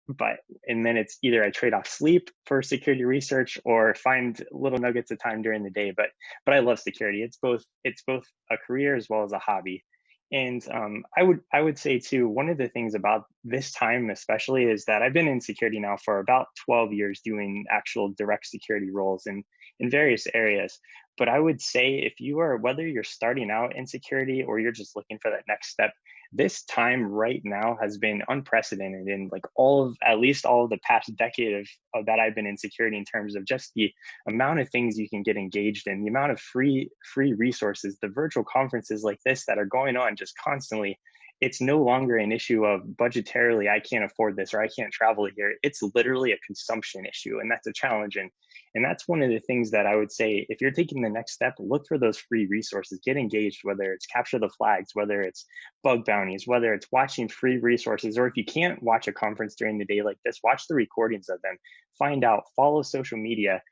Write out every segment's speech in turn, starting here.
but and then it's either I trade off sleep for security research or find little nuggets of time during the day. But I love security. It's both a career as well as a hobby. And I would say too, one of the things about this time especially is that I've been in security now for about 12 years doing actual direct security roles in various areas. But I would say if you are, whether you're starting out in security or you're just looking for that next step, this time right now has been unprecedented in like at least all of the past decade of that I've been in security, in terms of just the amount of things you can get engaged in, the amount of free resources, the virtual conferences like this that are going on just constantly. It's no longer an issue of budgetarily, I can't afford this or I can't travel here. It's literally a consumption issue, and that's a challenge. And that's one of the things that I would say, if you're taking the next step, look for those free resources, get engaged, whether it's capture the flags, whether it's bug bounties, whether it's watching free resources, or if you can't watch a conference during the day like this, watch the recordings of them, find out, follow social media.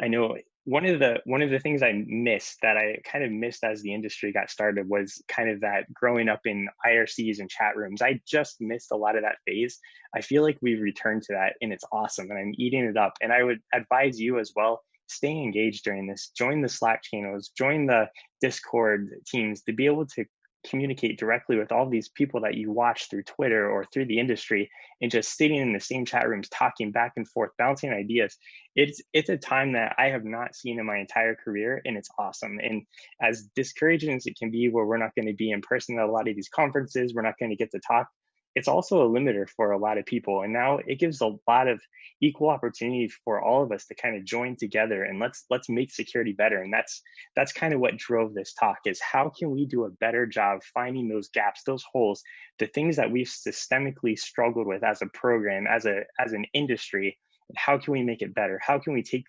I know one of the things I missed, that I kind of missed as the industry got started, was kind of that growing up in IRCs and chat rooms. I just missed a lot of that phase. I feel like we've returned to that and it's awesome and I'm eating it up. And I would advise you as well, stay engaged during this, join the Slack channels, join the Discord teams to be able to communicate directly with all these people that you watch through Twitter or through the industry, and just sitting in the same chat rooms, talking back and forth, bouncing ideas. It's a time that I have not seen in my entire career, and it's awesome. And as discouraging as it can be, where we're not going to be in person at a lot of these conferences, we're not going to get to talk, it's also a limiter for a lot of people. And now it gives a lot of equal opportunity for all of us to kind of join together and let's make security better. And that's kind of what drove this talk, is how can we do a better job finding those gaps, those holes, the things that we've systemically struggled with as a program, as an industry, and how can we make it better? How can we take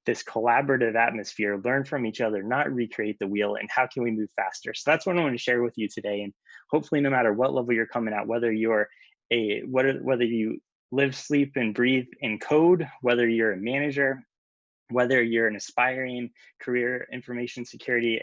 this collaborative atmosphere, learn from each other, not recreate the wheel, and how can we move faster? So that's what I want to share with you today. And hopefully, no matter what level you're coming at, whether you're whether you live, sleep, and breathe in code, whether you're a manager, whether you're an aspiring career information security,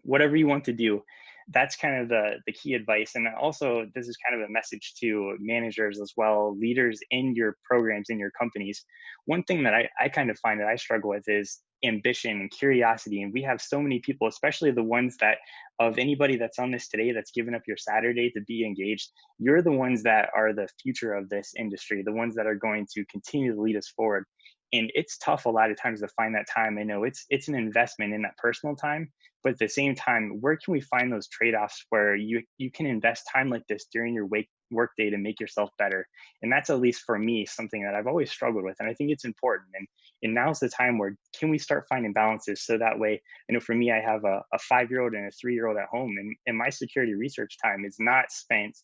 whatever you want to do, that's kind of the key advice. And also, this is kind of a message to managers as well, leaders in your programs, in your companies. One thing that I kind of find that I struggle with is ambition and curiosity. And we have so many people, especially the ones that, of anybody that's on this today, that's given up your Saturday to be engaged, you're the ones that are the future of this industry, the ones that are going to continue to lead us forward. And it's tough a lot of times to find that time. I know it's an investment in that personal time, but at the same time, where can we find those trade-offs where you can invest time like this during your work day to make yourself better? And that's, at least for me, something that I've always struggled with, and I think it's important. And now's the time where can we start finding balances, so that way, I know for me, I have a 5-year-old and a 3-year-old at home, and my security research time is not spent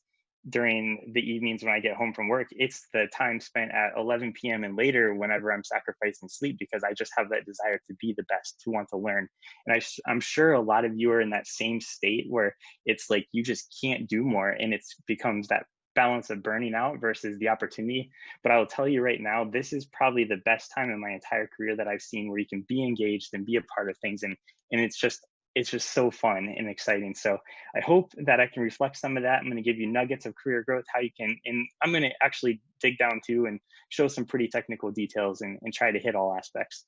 during the evenings when I get home from work. It's the time spent at 11 p.m. and later, whenever I'm sacrificing sleep, because I just have that desire to be the best, to want to learn. And I'm sure a lot of you are in that same state where it's like you just can't do more, and it becomes that balance of burning out versus the opportunity. But I will tell you right now, this is probably the best time in my entire career that I've seen, where you can be engaged and be a part of things. And it's just so fun and exciting. So I hope that I can reflect some of that. I'm going to give you nuggets of career growth, how you can, and I'm going to actually dig down too and show some pretty technical details, and try to hit all aspects.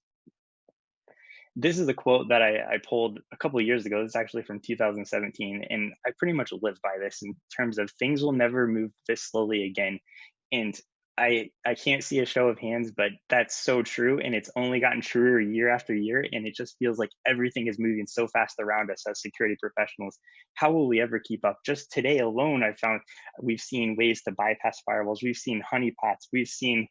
This is a quote that I pulled a couple of years ago. It's actually from 2017. And I pretty much live by this, in terms of things will never move this slowly again. And I can't see a show of hands, but that's so true. And it's only gotten truer year after year. And it just feels like everything is moving so fast around us as security professionals. How will we ever keep up? Just today alone, I found we've seen ways to bypass firewalls. We've seen honeypots. We've seen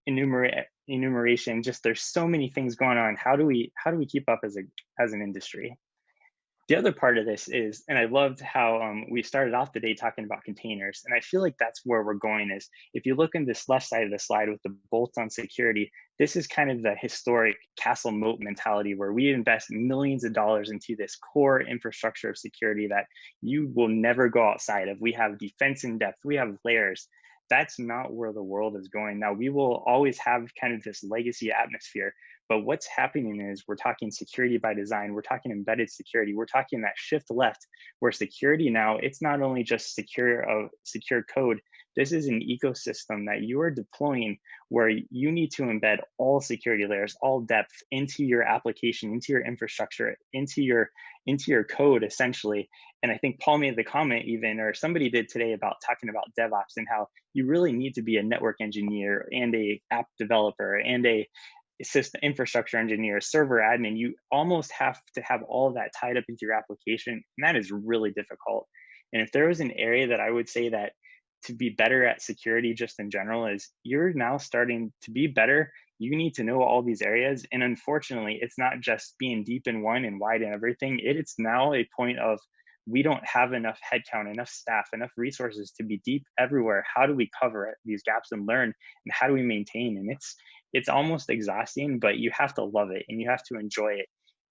enumeration. Just, there's so many things going on. How do we keep up as an industry? The other part of this is, and I loved how we started off the day talking about containers, and I feel like that's where we're going. Is, if you look in this left side of the slide with the bolts on security, this is kind of the historic castle moat mentality, where we invest millions of dollars into this core infrastructure of security that you will never go outside of. We have defense in depth, we have layers. That's not where the world is going. Now, we will always have kind of this legacy atmosphere, But what's happening is we're talking security by design, we're talking embedded security, we're talking that shift left where security now, it's not only just secure code, this is an ecosystem that you are deploying where you need to embed all security layers, all depth into your application, into your infrastructure, into your code essentially. And I think Paul made the comment even, or somebody did today, about talking about DevOps and how you really need to be a network engineer and a app developer and a system infrastructure engineer, server admin. You almost have to have all of that tied up into your application, and that is really difficult. And if there was an area that I would say that to be better at security just in general is, you're now starting to be better, you need to know all these areas. And unfortunately, it's not just being deep in one and wide in everything. It's now a point of, we don't have enough headcount, enough staff, enough resources to be deep everywhere. How do we cover it, these gaps and learn? And how do we maintain? And it's almost exhausting, but you have to love it and you have to enjoy it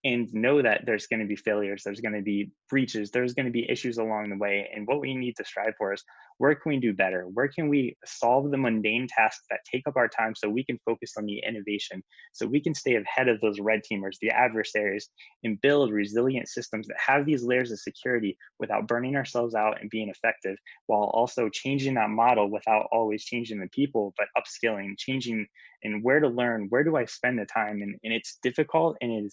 and know that there's going to be failures, there's going to be breaches, there's going to be issues along the way. And what we need to strive for is, where can we do better? Where can we solve the mundane tasks that take up our time so we can focus on the innovation, so we can stay ahead of those red teamers, the adversaries, and build resilient systems that have these layers of security without burning ourselves out and being effective, while also changing that model without always changing the people, but upskilling, changing, and where to learn, where do I spend the time? And it's difficult, and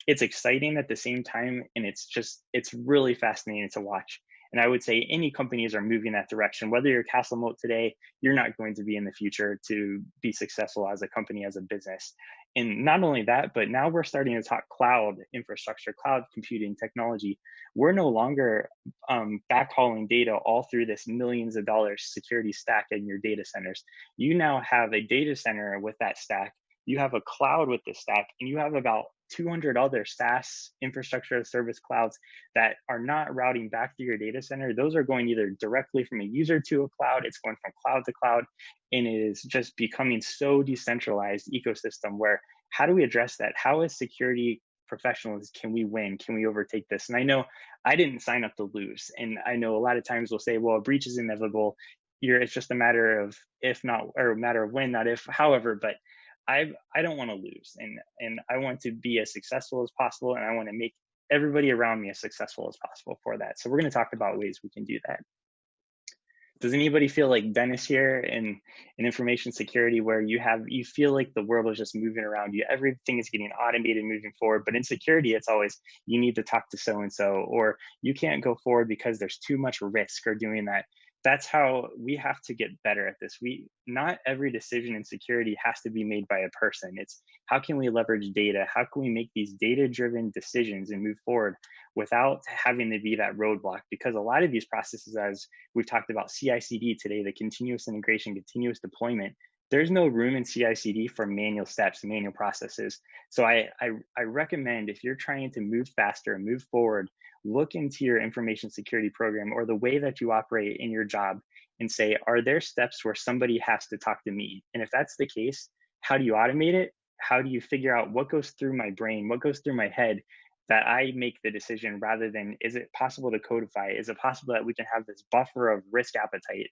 it's exciting at the same time, and it's really fascinating to watch. And I would say any companies are moving that direction. Whether you're Castle Moat today, you're not going to be in the future to be successful as a company, as a business. And not only that, but now we're starting to talk cloud infrastructure, cloud computing technology. We're no longer backhauling data all through this millions of dollars security stack in your data centers. You now have a data center with that stack, you have a cloud with the stack, and you have about 200 other SaaS infrastructure as service clouds that are not routing back to your data center. Those are going either directly from a user to a cloud, it's going from cloud to cloud, and it is just becoming so decentralized ecosystem where, how do we address that? How, as security professionals, can we win? Can we overtake this? And I know I didn't sign up to lose. And I know a lot of times we'll say, well, a breach is inevitable. It's just a matter of if not, or a matter of when, not if. However, but I don't want to lose, and I want to be as successful as possible, and I want to make everybody around me as successful as possible for that. So we're going to talk about ways we can do that. Does anybody feel like Dennis here in information security, where you feel like the world is just moving around you, everything is getting automated moving forward, but in security it's always, you need to talk to so and so, or you can't go forward because there's too much risk or doing that? That's how we have to get better at this. Not every decision in security has to be made by a person. It's, how can we leverage data? How can we make these data-driven decisions and move forward without having to be that roadblock? Because a lot of these processes, as we've talked about CI/CD today, the continuous integration, continuous deployment, there's no room in CI/CD for manual steps, manual processes. So I recommend, if you're trying to move faster, move forward, look into your information security program or the way that you operate in your job and say, are there steps where somebody has to talk to me? And if that's the case, how do you automate it? How do you figure out what goes through my brain, what goes through my head, that I make the decision, rather than, is it possible to codify? Is it possible that we can have this buffer of risk appetite?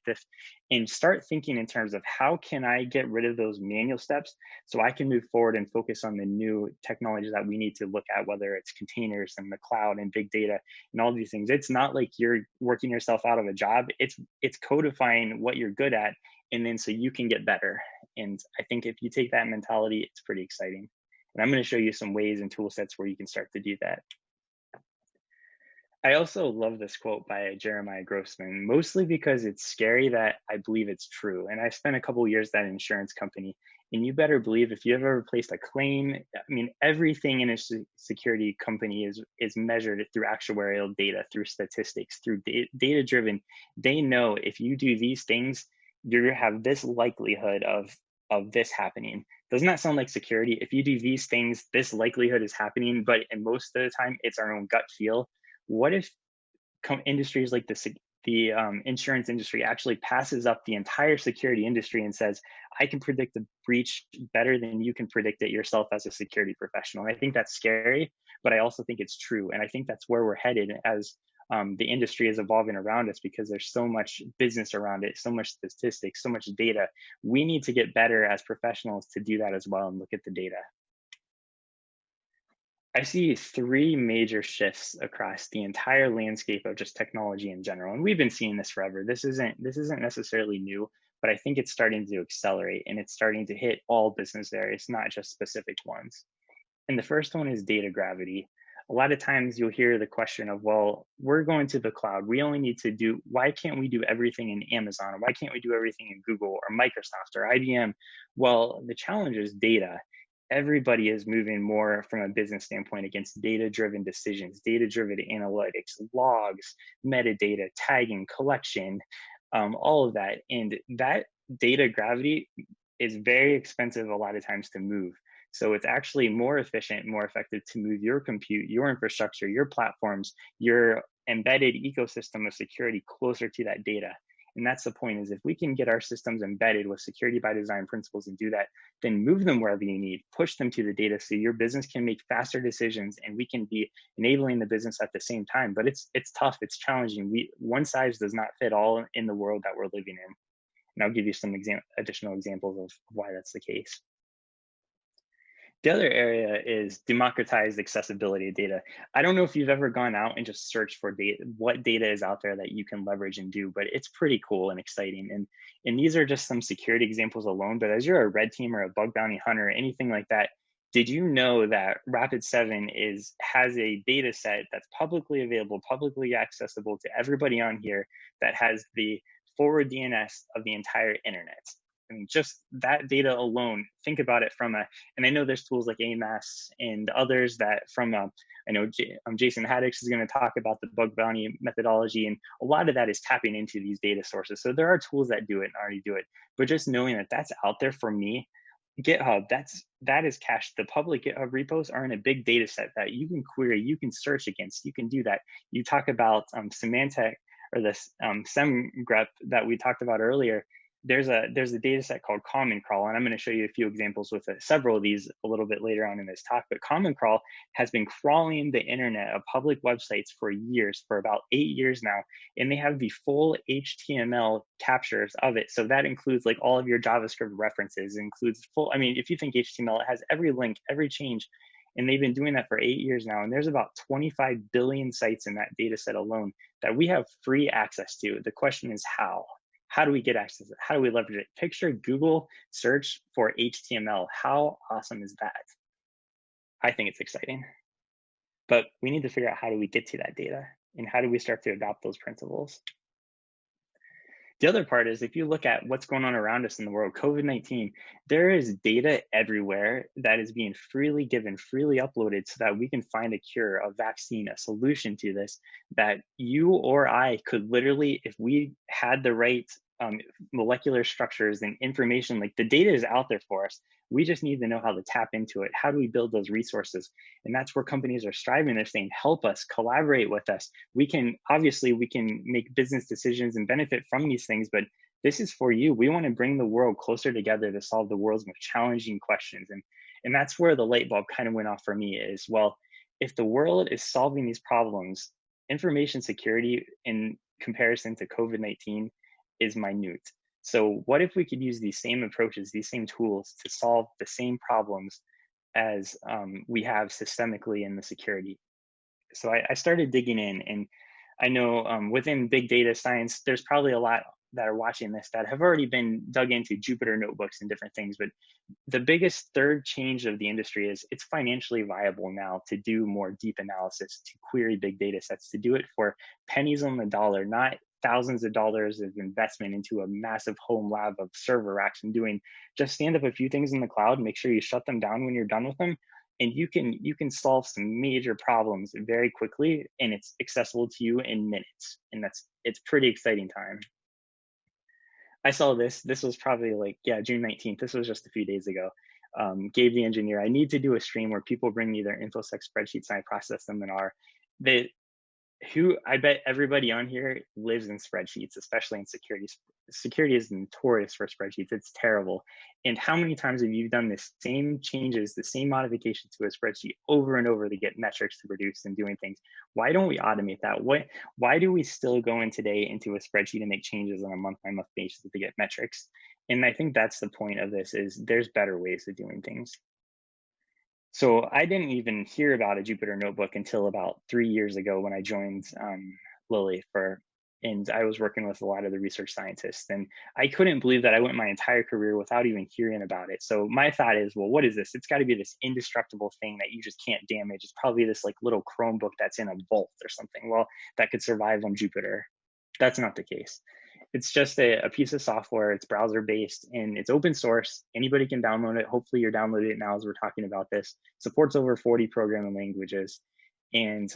And start thinking in terms of, how can I get rid of those manual steps so I can move forward and focus on the new technologies that we need to look at, whether it's containers and the cloud and big data and all these things. It's not like you're working yourself out of a job. It's codifying what you're good at, and then so you can get better. And I think if you take that mentality, it's pretty exciting. And I'm going to show you some ways and tool sets where you can start to do that. I also love this quote by Jeremiah Grossman, mostly because it's scary that I believe it's true. And I spent a couple of years at an insurance company, and you better believe, if you ever placed a claim, I mean, everything in a security company is measured through actuarial data, through statistics, through data driven. They know if you do these things, you have this likelihood of this happening. Doesn't that sound like security? If you do these things, this likelihood is happening, but in most of the time, it's our own gut feel. What if industries like the insurance industry actually passes up the entire security industry and says, I can predict a breach better than you can predict it yourself as a security professional? And I think that's scary, but I also think it's true. And I think that's where we're headed as the industry is evolving around us, because there's so much business around it, so much statistics, so much data. We need to get better as professionals to do that as well and look at the data. I see three major shifts across the entire landscape of just technology in general. And we've been seeing this forever. This isn't necessarily new, but I think it's starting to accelerate and it's starting to hit all business areas, not just specific ones. And the first one is data gravity. A lot of times you'll hear the question of, well, we're going to the cloud. We only need to do, why can't we do everything in Amazon? Or why can't we do everything in Google or Microsoft or IBM? Well, the challenge is data. Everybody is moving more from a business standpoint against data driven decisions, data driven analytics, logs, metadata, tagging, collection, all of that. And that data gravity is very expensive a lot of times to move. So it's actually more efficient, more effective to move your compute, your infrastructure, your platforms, your embedded ecosystem of security closer to that data. And that's the point, is if we can get our systems embedded with security by design principles and do that, then move them wherever you need, push them to the data so your business can make faster decisions and we can be enabling the business at the same time. But it's tough, it's challenging. One size does not fit all in the world that we're living in. And I'll give you some additional examples of why that's the case. The other area is democratized accessibility of data. I don't know if you've ever gone out and just searched for data, what data is out there that you can leverage and do, but it's pretty cool and exciting. And these are just some security examples alone, but as you're a red team or a bug bounty hunter or anything like that, did you know that Rapid7 has a data set that's publicly available, publicly accessible to everybody on here, that has the forward DNS of the entire internet? I mean, just that data alone, think about it and I know there's tools like AMAS and others that I know Jason Haddix is going to talk about the bug bounty methodology, and a lot of that is tapping into these data sources. So there are tools that do it and already do it, but just knowing that that's out there for me, GitHub, that is cached. The public GitHub repos are in a big data set that you can query, you can search against, you can do that. You talk about Symantec or this SemGrep that we talked about earlier. There's a data set called Common Crawl, and I'm going to show you a few examples with several of these a little bit later on in this talk. But Common Crawl has been crawling the internet of public websites for years, for about 8 years now, and they have the full HTML captures of it. So that includes like all of your JavaScript references, includes full. I mean, if you think HTML, it has every link, every change. And they've been doing that for 8 years now. And there's about 25 billion sites in that data set alone that we have free access to. The question is how? How do we get access to it? How do we leverage it? Picture Google search for HTML. How awesome is that? I think it's exciting. But we need to figure out, how do we get to that data? And how do we start to adopt those principles? The other part is, if you look at what's going on around us in the world, COVID-19, there is data everywhere that is being freely given, freely uploaded, so that we can find a cure, a vaccine, a solution to this, that you or I could literally, if we had the right molecular structures and information, like the data is out there for us. We just need to know how to tap into it. How do we build those resources? And that's where companies are striving. They're saying, help us, collaborate with us. We can make business decisions and benefit from these things, but this is for you. We want to bring the world closer together to solve the world's most challenging questions. And that's where the light bulb kind of went off for me is, well, if the world is solving these problems, information security in comparison to COVID-19 is minute. So what if we could use these same approaches, these same tools to solve the same problems as we have systemically in the security? So I started digging in, and I know within big data science, there's probably a lot that are watching this that have already been dug into Jupyter notebooks and different things. But the biggest third change of the industry is it's financially viable now to do more deep analysis, to query big data sets, to do it for pennies on the dollar, not thousands of dollars of investment into a massive home lab of server racks and just stand up a few things in the cloud, make sure you shut them down when you're done with them, and you can solve some major problems very quickly, and it's accessible to you in minutes. And it's pretty exciting time. I saw this was probably like, June 19th. This was just a few days ago. Gave the engineer, I need to do a stream where people bring me their InfoSec spreadsheets and I process them in R. I bet everybody on here lives in spreadsheets, especially in security. Security is notorious for spreadsheets. It's terrible. And how many times have you done the same changes, the same modifications to a spreadsheet over and over to get metrics to produce and doing things? Why don't we automate that? Why do we still go in today into a spreadsheet and make changes on a month-by-month basis to get metrics? And I think that's the point of this, is there's better ways of doing things. So I didn't even hear about a Jupyter notebook until about 3 years ago when I joined Lilly and I was working with a lot of the research scientists, and I couldn't believe that I went my entire career without even hearing about it. So my thought is, well, what is this? It's got to be this indestructible thing that you just can't damage. It's probably this like little Chromebook that's in a vault or something. Well, that could survive on Jupyter. That's not the case. It's just a piece of software. It's browser based and it's open source. Anybody can download it. Hopefully, you're downloading it now as we're talking about this. Supports over 40 programming languages. And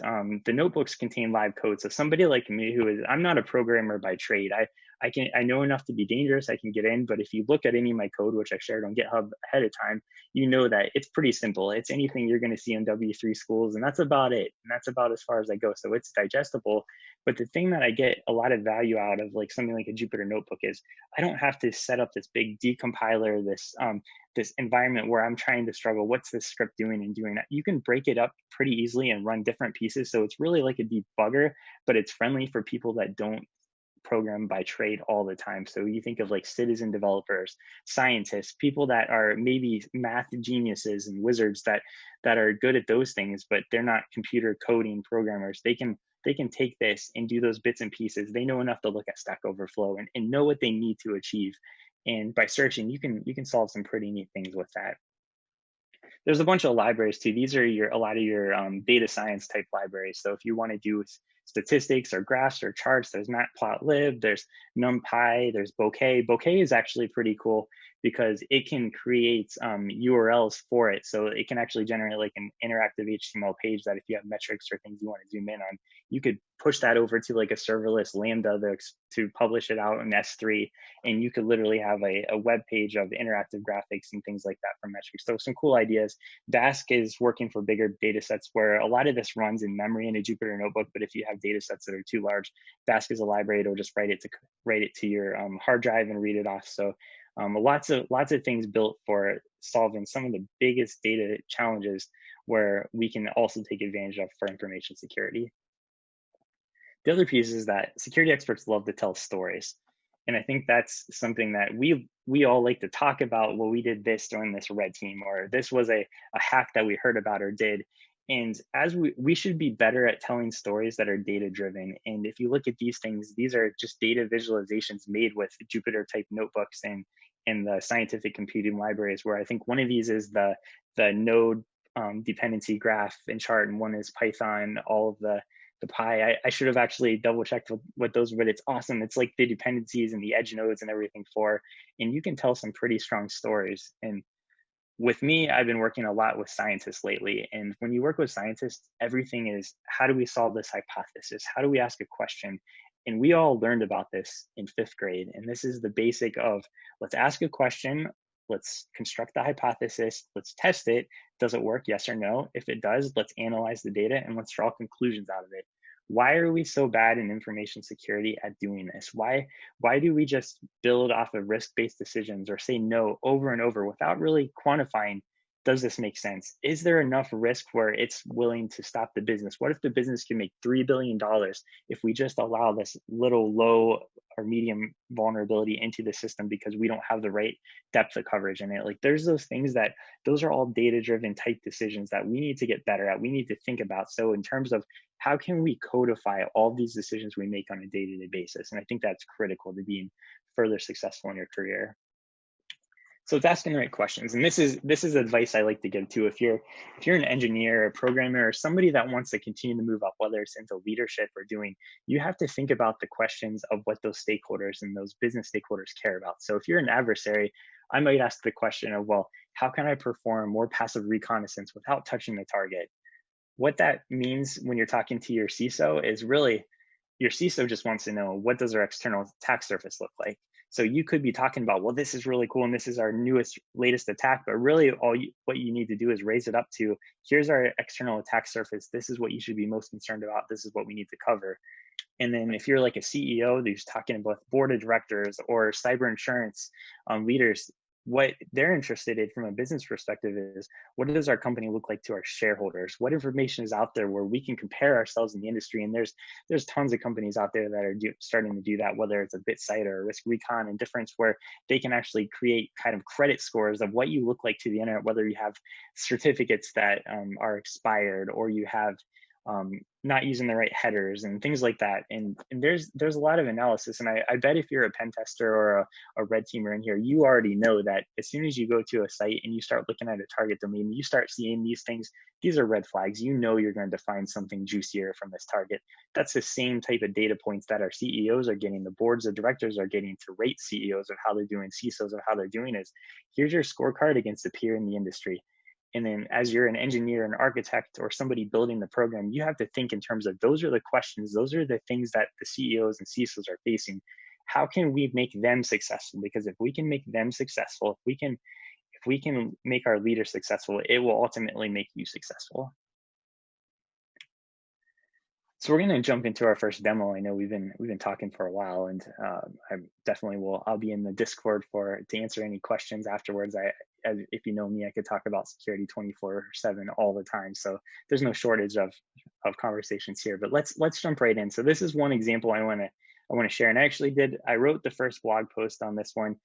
the notebooks contain live code. So somebody like me I'm not a programmer by trade. I know enough to be dangerous. I can get in, but if you look at any of my code, which I shared on GitHub ahead of time, you know that it's pretty simple. It's anything you're going to see in W3 schools, and that's about it. And that's about as far as I go. So it's digestible. But the thing that I get a lot of value out of, like something like a Jupyter notebook, is I don't have to set up this big decompiler, this environment where I'm trying to struggle. What's this script doing and doing that? You can break it up pretty easily and run different pieces. So it's really like a debugger, but it's friendly for people that don't program by trade all the time. So you think of like citizen developers, scientists, people that are maybe math geniuses and wizards that are good at those things, but they're not computer coding programmers. They can take this and do those bits and pieces. They know enough to look at Stack Overflow and know what they need to achieve. And by searching, you can solve some pretty neat things with that. There's a bunch of libraries too. These are a lot of your data science type libraries. So if you want to do statistics or graphs or charts, there's Matplotlib, there's NumPy, there's Bokeh. Bokeh is actually pretty cool because it can create URLs for it. So it can actually generate like an interactive HTML page that if you have metrics or things you want to zoom in on, you could push that over to like a serverless Lambda to publish it out in S3, and you could literally have a web page of interactive graphics and things like that for metrics. So some cool ideas. Dask is working for bigger data sets where a lot of this runs in memory in a Jupyter notebook, but if you have data sets that are too large, Dask is a library. It'll just write it to your hard drive and read it off. So lots of things built for solving some of the biggest data challenges where we can also take advantage of for information security. The other piece is that security experts love to tell stories. And I think that's something that we all like to talk about. Well, we did this during this red team, or this was a hack that we heard about or did. And as we should be better at telling stories that are data driven. And if you look at these things, these are just data visualizations made with Jupyter type notebooks and the scientific computing libraries, where I think one of these is the node dependency graph and chart, and one is Python, all of the pie. I should have actually double checked what those were, but it's awesome. It's like the dependencies and the edge nodes and everything and you can tell some pretty strong stories. And with me, I've been working a lot with scientists lately. And when you work with scientists, everything is, how do we solve this hypothesis? How do we ask a question? And we all learned about this in 5th grade. And this is the basic of, let's ask a question. Let's construct the hypothesis. Let's test it. Does it work? Yes or no? If it does, let's analyze the data and let's draw conclusions out of it. Why are we so bad in information security at doing this? Why do we just build off of risk-based decisions or say no over and over without really quantifying, does this make sense? Is there enough risk where it's willing to stop the business? What if the business can make $3 billion if we just allow this little low or medium vulnerability into the system because we don't have the right depth of coverage in it? Like there's those are all data-driven type decisions that we need to get better at. We need to think about. So in terms of how can we codify all these decisions we make on a day-to-day basis? And I think that's critical to being further successful in your career. So it's asking the right questions. And this is advice I like to give too. If you're an engineer, a programmer, or somebody that wants to continue to move up, whether it's into leadership or you have to think about the questions of what those stakeholders and those business stakeholders care about. So if you're an adversary, I might ask the question of, well, how can I perform more passive reconnaissance without touching the target? What that means when you're talking to your CISO is really, your CISO just wants to know, what does our external attack surface look like? So you could be talking about, well, this is really cool and this is our latest attack, but really what you need to do is raise it up to, here's our external attack surface. This is what you should be most concerned about. This is what we need to cover. And then if you're like a CEO who's talking about board of directors or cyber insurance leaders, what they're interested in from a business perspective is, what does our company look like to our shareholders? What information is out there where we can compare ourselves in the industry? And there's tons of companies out there that are starting to do that, whether it's a BitSight or a Risk Recon and difference, where they can actually create kind of credit scores of what you look like to the internet, whether you have certificates that are expired, or you have not using the right headers and things like that. And there's a lot of analysis. And I bet if you're a pen tester or a red teamer in here, you already know that as soon as you go to a site and you start looking at a target domain, you start seeing these things. These are red flags. You know you're going to find something juicier from this target. That's the same type of data points that our CEOs are getting, the boards of directors are getting to rate CEOs of how they're doing, CISOs of how they're doing. Is here's your scorecard against a peer in the industry. And then as you're an engineer, an architect, or somebody building the program, you have to think in terms of, those are the questions, those are the things that the CEOs and CISOs are facing. How can we make them successful? Because if we can make them successful, if we can make our leaders successful, it will ultimately make you successful. So we're going to jump into our first demo. I know we've been talking for a while, and I definitely will. I'll be in the Discord to answer any questions afterwards. If you know me, I could talk about security 24/7 all the time. So there's no shortage of conversations here. But let's jump right in. So this is one example I want to share, and I wrote the first blog post on this one.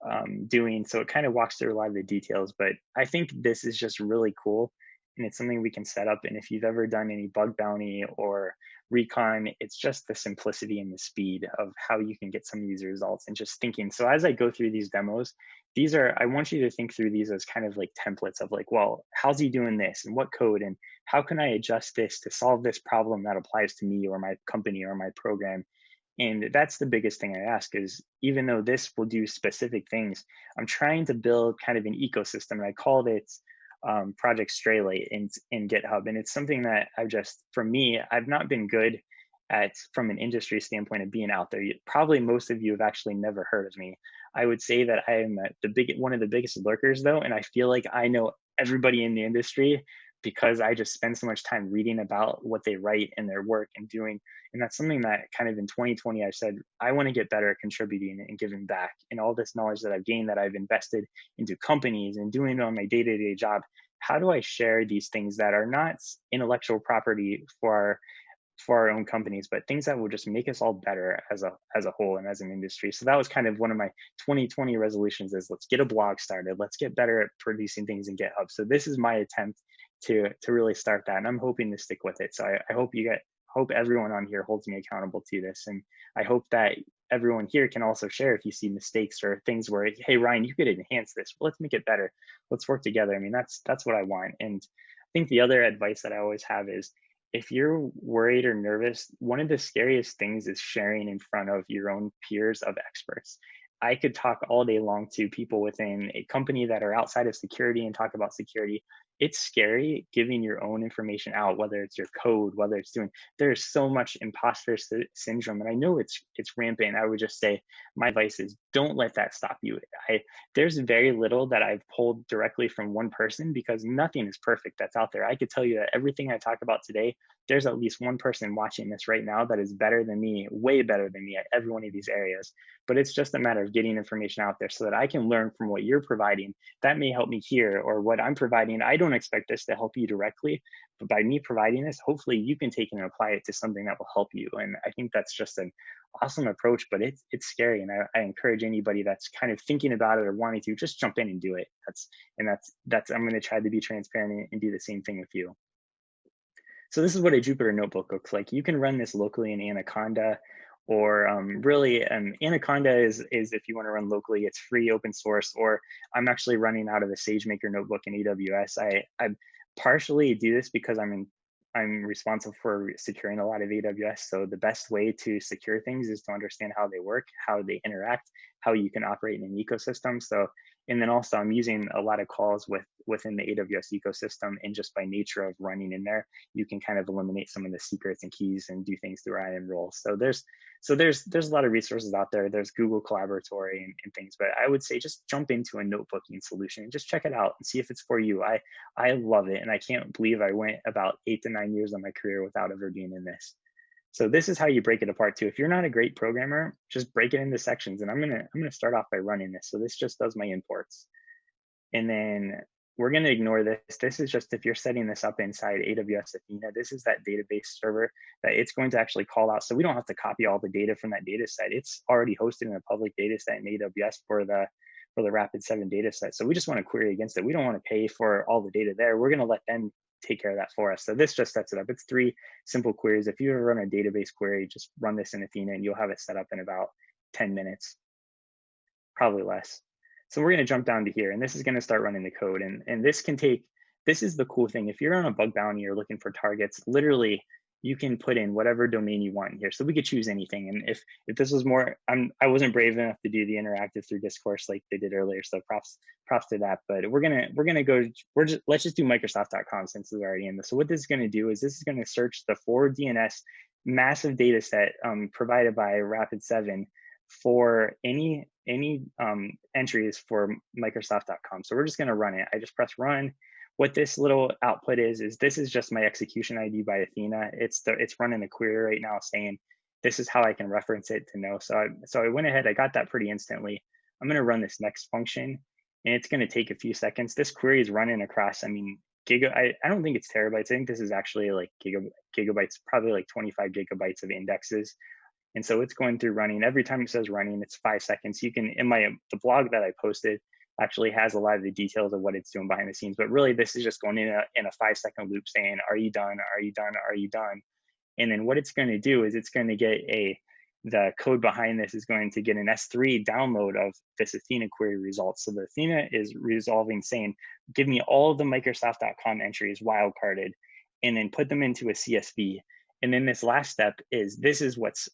So it kind of walks through a lot of the details, but I think this is just really cool, and it's something we can set up. And if you've ever done any bug bounty or recon, it's just the simplicity and the speed of how you can get some of these results, and just thinking. So as I go through these demos, I want you to think through these as kind of like templates of like, well, how's he doing this and what code, and how can I adjust this to solve this problem that applies to me or my company or my program. And that's the biggest thing I ask is, even though this will do specific things, I'm trying to build kind of an ecosystem. And I called it Project Straylite in GitHub. And it's something that for me, I've not been good at from an industry standpoint of being out there. Probably most of you have actually never heard of me. I would say that I am one of the biggest lurkers though. And I feel like I know everybody in the industry because I just spend so much time reading about what they write and their work and doing. And that's something that kind of in 2020, I said, I want to get better at contributing and giving back. And all this knowledge that I've gained, that I've invested into companies and doing it on my day-to-day job, how do I share these things that are not intellectual property for our own companies, but things that will just make us all better as a whole and as an industry. So that was kind of one of my 2020 resolutions, is let's get a blog started. Let's get better at producing things in GitHub. So this is my attempt to really start that. And I'm hoping to stick with it. So I hope everyone on here holds me accountable to this. And I hope that everyone here can also share if you see mistakes or things where, hey, Ryan, you could enhance this. Let's make it better. Let's work together. I mean, that's what I want. And I think the other advice that I always have is, if you're worried or nervous, one of the scariest things is sharing in front of your own peers of experts. I could talk all day long to people within a company that are outside of security and talk about security. It's scary giving your own information out, whether it's your code, whether it's there's so much imposter syndrome. And I know it's rampant. I would just say my advice is, don't let that stop you. There's very little that I've pulled directly from one person, because nothing is perfect that's out there. I could tell you that everything I talk about today, there's at least one person watching this right now that is better than me, way better than me at every one of these areas. But it's just a matter of getting information out there so that I can learn from what you're providing. That may help me here, or what I'm providing. I don't expect this to help you directly, but by me providing this, hopefully you can take and apply it to something that will help you. And I think that's just an awesome approach, but it's scary. And I encourage anybody that's kind of thinking about it or wanting to, just jump in and do it. I'm going to try to be transparent and do the same thing with you. So this is what a Jupyter notebook looks like. You can run this locally in Anaconda, or Anaconda is if you want to run locally, it's free, open source, or I'm actually running out of a SageMaker notebook in AWS. I partially do this because I'm responsible for securing a lot of AWS. So the best way to secure things is to understand how they work, how they interact, how you can operate in an ecosystem. So, and then also I'm using a lot of calls within the AWS ecosystem, and just by nature of running in there, you can kind of eliminate some of the secrets and keys and do things through IAM roles. So there's a lot of resources out there. There's Google Collaboratory and things, but I would say just jump into a notebooking solution and just check it out and see if it's for you. I love it, and I can't believe I went about 8 to 9 years of my career without ever being in this. So this is how you break it apart too. If you're not a great programmer, just break it into sections. And I'm gonna start off by running this. So this just does my imports. And then we're going to ignore this. This is just if you're setting this up inside AWS Athena, this is that database server that it's going to actually call out. So we don't have to copy all the data from that data set. It's already hosted in a public data set in AWS for the Rapid7 data set. So we just want to query against it. We don't want to pay for all the data there. We're going to let them take care of that for us. So this just sets it up. It's 3 simple queries. If you ever run a database query, just run this in Athena and you'll have it set up in about 10 minutes, probably less. So we're going to jump down to here, and this is going to start running the code. And this can take, this is the cool thing. If you're on a bug bounty, you're looking for targets, literally you can put in whatever domain you want in here. So we could choose anything. And if this was more, I wasn't brave enough to do the interactive through discourse like they did earlier. So props to that. But let's just do Microsoft.com since it's already in this. So what this is going to do is this is going to search the forward DNS massive data set provided by Rapid7 for any entries for Microsoft.com. So we're just going to run it. I just press run. What this little output is this is just my execution ID by Athena. It's running a query right now saying this is how I can reference it to know. So I went ahead, I got that pretty instantly. I'm going to run this next function, and it's going to take a few seconds. This query is running across, I don't think it's terabytes. I think this is actually like gigabytes, probably like 25 gigabytes of indexes. And so it's going through running. Every time it says running, it's 5 seconds. You can, the blog that I posted actually has a lot of the details of what it's doing behind the scenes. But really, this is just going in a 5 second loop saying, are you done? Are you done? Are you done? And then what it's going to do is it's going to get the code behind this is going to get an S3 download of this Athena query results. So the Athena is resolving saying, give me all of the Microsoft.com entries wildcarded, and then put them into a CSV. And then this last step this is what's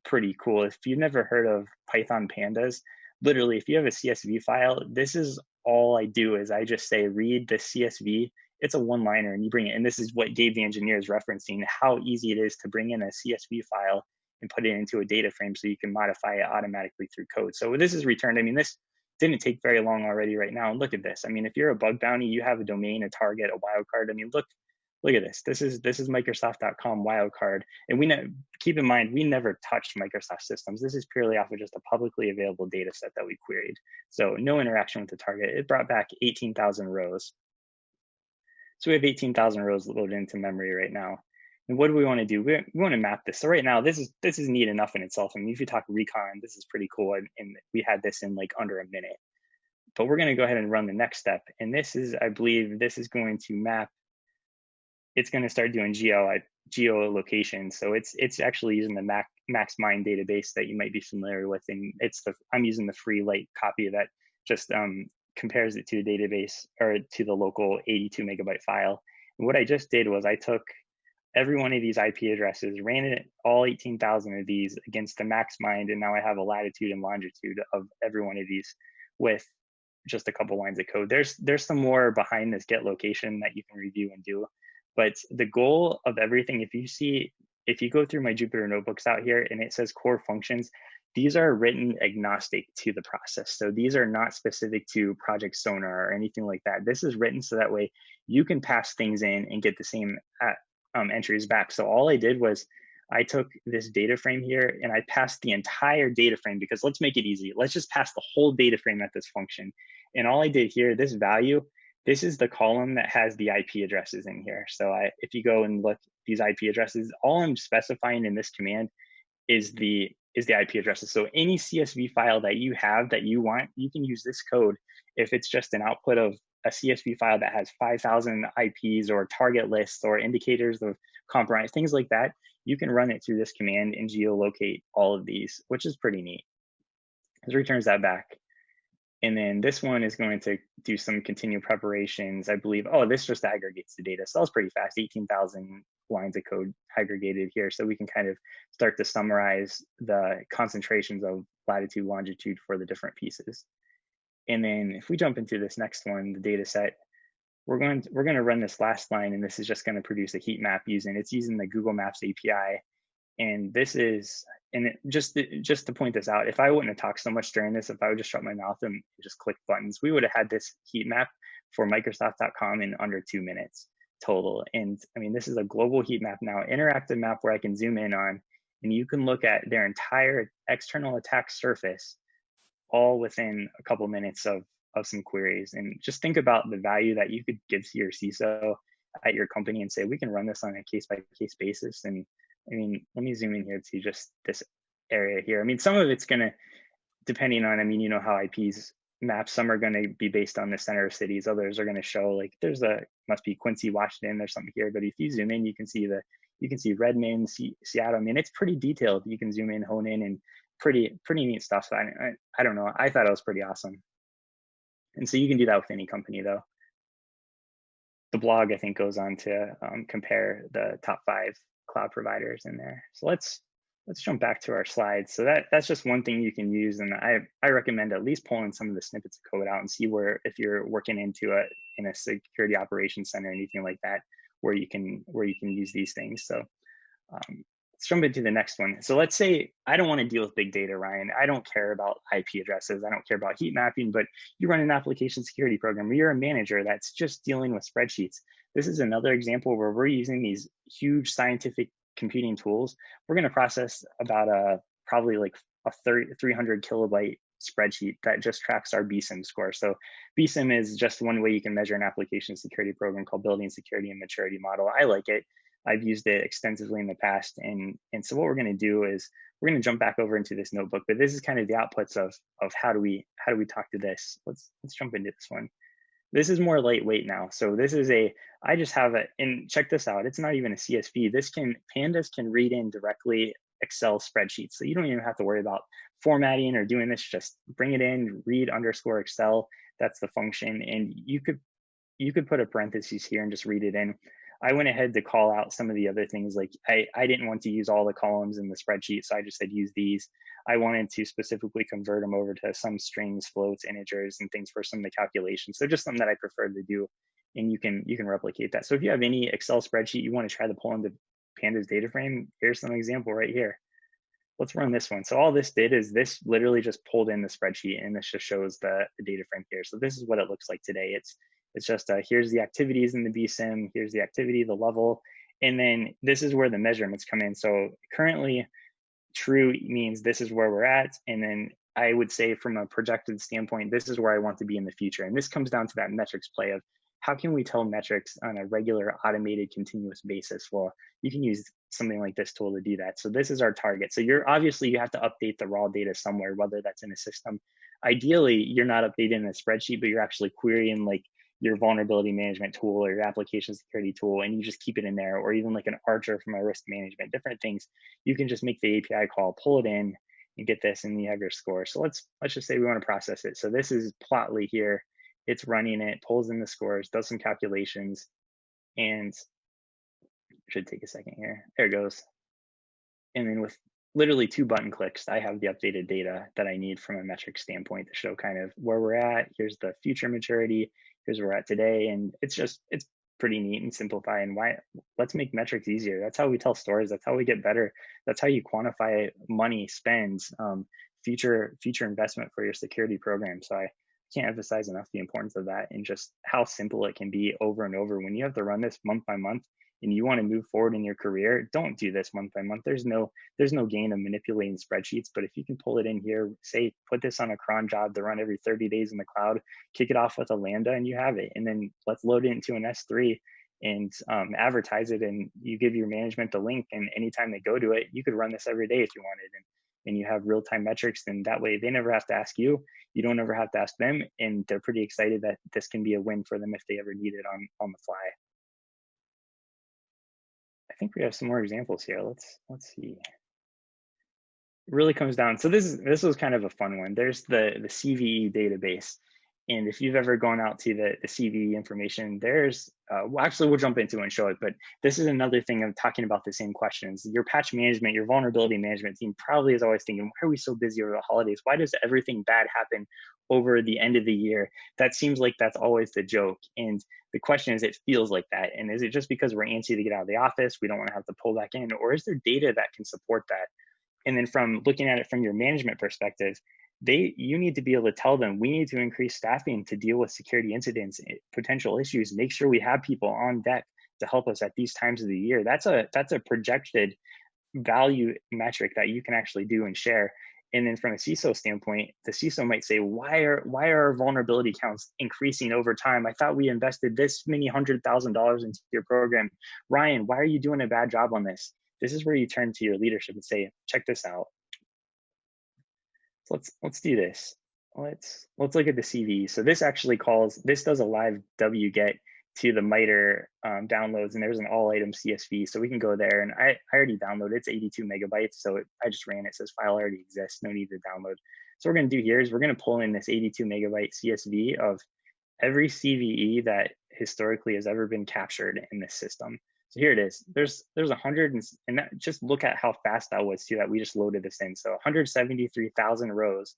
pretty cool. If you've never heard of Python pandas, literally, if you have a CSV file, this is all I do is I just say, read the CSV. It's a one-liner and you bring it. And this is what Gabe the engineer is referencing, how easy it is to bring in a CSV file and put it into a data frame so you can modify it automatically through code. So this is returned. This didn't take very long already right now. And look at this. If you're a bug bounty, you have a domain, a target, a wildcard. Look at this. This is Microsoft.com wildcard. And keep in mind, we never touched Microsoft systems. This is purely off of just a publicly available data set that we queried. So no interaction with the target. It brought back 18,000 rows. So we have 18,000 rows loaded into memory right now. And what do we want to do? We want to map this. So right now, this is neat enough in itself. If you talk recon, this is pretty cool. And we had this in like under a minute. But we're going to go ahead and run the next step. And this is, I believe, this is going to map. It's going to start doing geolocation. So it's actually using the MaxMind database that you might be familiar with. And I'm using the free light copy of that, just compares it to the database or to the local 82 megabyte file. And what I just did was I took every one of these IP addresses, ran it all 18,000 of these against the MaxMind, and now I have a latitude and longitude of every one of these with just a couple lines of code. There's some more behind this get location that you can review and do. But the goal of everything, if you go through my Jupyter notebooks out here and it says core functions, these are written agnostic to the process. So these are not specific to Project Sonar or anything like that. This is written so that way you can pass things in and get the same entries back. So all I did was I took this data frame here and I passed the entire data frame, because let's make it easy. Let's just pass the whole data frame at this function. And all I did here, this value, this is the column that has the IP addresses in here. So if you go and look these IP addresses, all I'm specifying in this command is the IP addresses. So any CSV file that you have that you want, you can use this code. If it's just an output of a CSV file that has 5,000 IPs or target lists or indicators of compromise, things like that, you can run it through this command and geolocate all of these, which is pretty neat. It returns that back. And then this one is going to do some continual preparations. I believe, this just aggregates the data. So that was pretty fast, 18,000 lines of code aggregated here. So we can kind of start to summarize the concentrations of latitude, longitude for the different pieces. And then if we jump into this next one, the data set, we're going to run this last line, and this is just going to produce a heat map using the Google Maps API. And this is, just to point this out, if I wouldn't have talked so much during this, if I would just shut my mouth and just click buttons, we would have had this heat map for Microsoft.com in under 2 minutes total. And this is a global heat map now, interactive map where I can zoom in on and you can look at their entire external attack surface all within a couple minutes of some queries. And just think about the value that you could give to your CISO at your company and say, we can run this on a case by case basis. And I mean, let me zoom in here to just this area here. I mean, some of it's going to, depending on, I mean, you know how IPs map, some are going to be based on the center of cities. Others are going to show like there's must be Quincy, Washington, there's something here. But if you zoom in, you can see Redmond, Seattle. I mean, it's pretty detailed. You can zoom in, hone in, and pretty neat stuff. So I don't know. I thought it was pretty awesome. And so you can do that with any company though. The blog, I think, goes on to compare the top 5 cloud providers in there. So let's jump back to our slides. So that's just one thing you can use, and I recommend at least pulling some of the snippets of code out and see where, if you're working in a security operations center, anything like that, where you can use these things. So let's jump into the next one. So let's say I don't want to deal with big data, Ryan. I don't care about IP addresses. I don't care about heat mapping, but you run an application security program, or you're a manager that's just dealing with spreadsheets. This is another example where we're using these huge scientific computing tools. We're going to process about probably like a 300 kilobyte spreadsheet that just tracks our BSIM score. So BSIM is just one way you can measure an application security program, called Building Security and Maturity Model. I like it. I've used it extensively in the past. And so what we're going to do is we're going to jump back over into this notebook, but this is kind of the outputs of how do we talk to this. Let's jump into this one. This is more lightweight now. So this is I just have and check this out. It's not even a CSV. Pandas can read in directly Excel spreadsheets. So you don't even have to worry about formatting or doing this. Just bring it in, read _Excel. That's the function. And you could put a parentheses here and just read it in. I went ahead to call out some of the other things. Like I didn't want to use all the columns in the spreadsheet, so I just said use these. I wanted to specifically convert them over to some strings, floats, integers, and things for some of the calculations. So just something that I prefer to do, and you can replicate that. So if you have any Excel spreadsheet you want to try to pull into Pandas data frame, here's some example right here. Let's run this one. So all this did is this literally just pulled in the spreadsheet, and this just shows the data frame here. So this is what it looks like today. It's just here's the activities in the BSIM, here's the activity, the level, and then this is where the measurements come in. So currently, true means this is where we're at, and then I would say from a projected standpoint, this is where I want to be in the future. And this comes down to that metrics play of how can we tell metrics on a regular, automated, continuous basis? Well, you can use something like this tool to do that. So this is our target. So you have to update the raw data somewhere, whether that's in a system. Ideally, you're not updating in a spreadsheet, but you're actually querying like your vulnerability management tool or your application security tool, and you just keep it in there, or even like an Archer from a risk management, different things. You can just make the API call, pull it in, and get this, and you have your score. So let's just say we want to process it. So this is Plotly here. It's running it, pulls in the scores, does some calculations, and should take a second here. There it goes. And then with literally 2 button clicks, I have the updated data that I need from a metric standpoint to show kind of where we're at. Here's the future maturity. Here's where we're at today. And it's pretty neat and simplify. And let's make metrics easier. That's how we tell stories. That's how we get better. That's how you quantify money spends, future investment for your security program. So I can't emphasize enough the importance of that, and just how simple it can be over and over. When you have to run this month by month and you want to move forward in your career, don't do this month by month. There's no gain of manipulating spreadsheets. But if you can pull it in here, say put this on a cron job to run every 30 days in the cloud, kick it off with a Lambda, and you have it. And then let's load it into an S3 and advertise it, and you give your management the link, and anytime they go to it, you could run this every day if you wanted. And you have real-time metrics, and that way they never have to ask you. You don't ever have to ask them, and they're pretty excited that this can be a win for them if they ever need it on the fly. I think we have some more examples here. Let's see. It really comes down. So this was kind of a fun one. There's the CVE database. And if you've ever gone out to the CVE information, there's, we'll jump into it and show it, but this is another thing of talking about the same questions. Your patch management, your vulnerability management team probably is always thinking, why are we so busy over the holidays? Why does everything bad happen over the end of the year? That seems like that's always the joke. And the question is, it feels like that. And is it just because we're antsy to get out of the office, we don't want to have to pull back in, or is there data that can support that? And then from looking at it from your management perspective, you need to be able to tell them, we need to increase staffing to deal with security incidents, potential issues, make sure we have people on deck to help us at these times of the year. That's a projected value metric that you can actually do and share. And then from a CISO standpoint, the CISO might say, why are our vulnerability counts increasing over time? I thought we invested this many $100,000 into your program. Ryan, why are you doing a bad job on this? This is where you turn to your leadership and say, check this out. So let's do this. Let's look at the CV. So this does a live wget to the MITRE downloads, and there's an all item CSV. So we can go there, and I already downloaded. It's 82 megabytes, so I just ran it. It says file already exists, no need to download. So what we're going to do here is we're going to pull in this 82 megabyte CSV of every CVE that historically has ever been captured in this system. So here it is. There's 100, and that, just look at how fast that was too, that we just loaded this in. So 173,000 rows.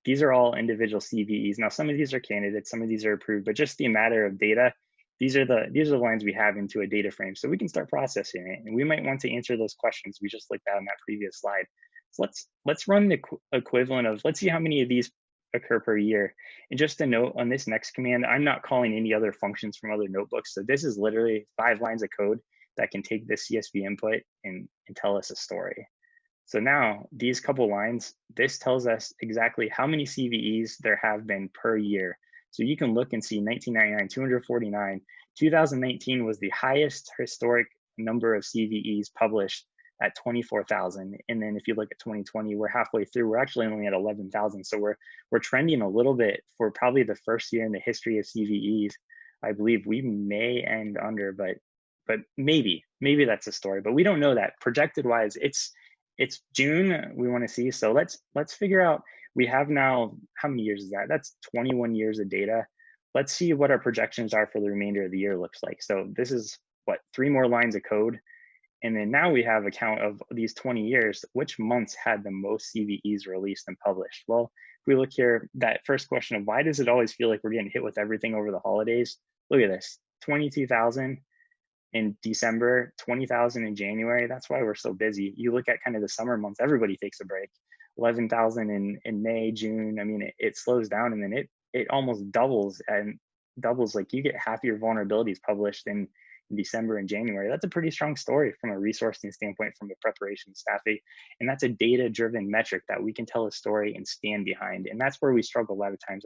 These are all individual CVEs. Now, some of these are candidates, some of these are approved, but just the matter of data, these are the lines we have into a data frame. So we can start processing it, and we might want to answer those questions we just looked at on that previous slide. So let's run the equivalent of, let's see how many of these occur per year. And just a note on this next command, I'm not calling any other functions from other notebooks. So this is literally 5 lines of code that can take this CSV input and tell us a story. So now these couple lines, this tells us exactly how many CVEs there have been per year. So you can look and see 1999, 249. 2019 was the highest historic number of CVEs published at 24,000. And then if you look at 2020, we're halfway through. We're actually only at 11,000. So we're trending a little bit for probably the first year in the history of CVEs. I believe we may end under, but maybe that's a story. But we don't know that. Projected wise, it's June. We want to see. So let's figure out. We have now, how many years is that? That's 21 years of data. Let's see what our projections are for the remainder of the year looks like. So this is what, 3 more lines of code. And then now we have a count of these 20 years, which months had the most CVEs released and published? Well, if we look here, that first question of why does it always feel like we're getting hit with everything over the holidays? Look at this, 22,000 in December, 20,000 in January. That's why we're so busy. You look at kind of the summer months, everybody takes a break. 11,000 in May, June. I mean, it slows down, and then it almost doubles, like you get half your vulnerabilities published in December and January. That's a pretty strong story from a resourcing standpoint, from a preparation staffing. And that's a data-driven metric that we can tell a story and stand behind. And that's where we struggle a lot of times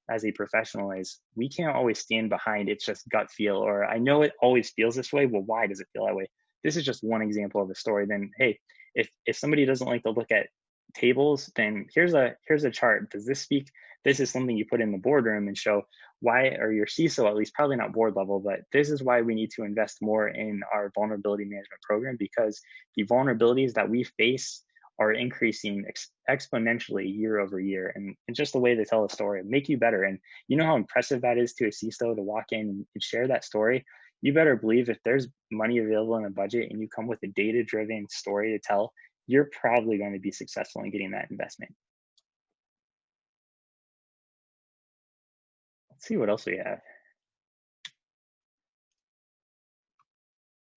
as a professional, is we can't always stand behind it's just gut feel, or I know it always feels this way. Well, why does it feel that way? This is just one example of a story. Then, hey, if somebody doesn't like to look at tables, then here's a chart. Does this speak? This is something you put in the boardroom and show why, or your CISO at least, probably not board level, but this is why we need to invest more in our vulnerability management program, because the vulnerabilities that we face are increasing exponentially year over year. And just the way they tell a story make you better. And you know how impressive that is to a CISO to walk in and share that story. You better believe if there's money available in a budget and you come with a data-driven story to tell, you're probably going to be successful in getting that investment. Let's see what else we have.